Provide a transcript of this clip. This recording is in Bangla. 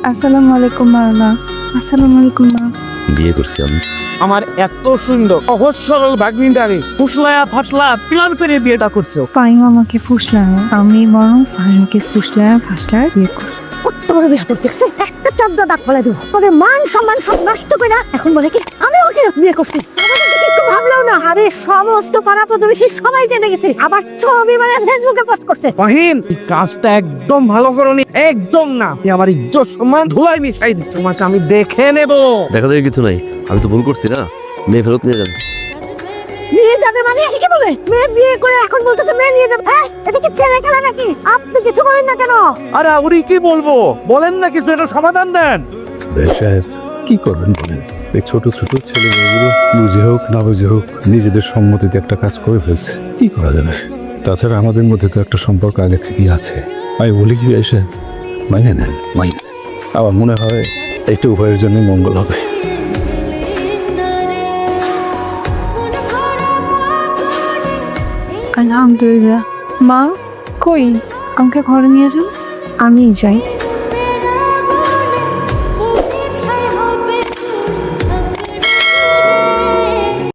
আসসালামু আলাইকুম মা। আসসালামু আলাইকুম মা। বিয়ে করছি আমি। আমার এত সুন্দর সহজ সরল ভাগ্নিটারে ফুসলায়া ফাসলা প্ল্যান করে বিয়েটা করছো। ফাহিম আমাকে ফুসলায়, আমি বরং ফাহিমকে ফুসলায় ফাসলায় বিয়ে করছি। কত বড় বিহাতে দেখছে একটা চাপ দাঁত ফেলে দেবো ওদের মান সম্মান সব নষ্ট করে এখন বলে কি আমি ওকে বিয়ে করছি। আমাদের দিকে একটু ভাবলেও না, আরে সমস্ত পাড়া প্রতিবেশী সবাই জেনে গেছে, আবার ছবি মানে ফেসবুকে পোস্ট করছে। ফাহিম এই কাজটা একদম ভালো করনি, একদম না। তুমি আমার ইজ্জত সম্মান ধুলাই মিশাই দিচ্ছ। তোমাকে আমি দেখে নেব। দেখা দেখি কিছু নাই, আমি তো ভুল করছি না। মেয়ে ফেরত নিয়ে যান। নিয়ে যাবে মানে কি বলে মেয়ে বিয়ে করে এখন বলতেছে মেয়ে নিয়ে যাবে? হ্যাঁ, এটা কি ছেলে খেলা নাকি? আপনি কিছু বলেন না কেন? আরে উনি কি বলবো বলেন না, কিছু একটা সমাধান দেন। সাহেব কি করবেন বলেন? এই ছোট ছোট ছেলে মেয়েগুলো বুঝে হোক না বুঝে হোক নিজেদের সম্মতিতে একটা কাজ করে ফেলছে, কি করা যাবে? তাছাড়া আমাদের মধ্যে তো একটা সম্পর্ক আগে থেকেই আছে। আমি বলি কি এসে মাইনে নেন, মাইনে নেন। আমার মনে হয় এইটা উভয়ের জন্যই মঙ্গল হবে। আলহামদুলিল্লাহ। মা কই, আমাকে ঘরে নিয়ে যান। আমি যাই।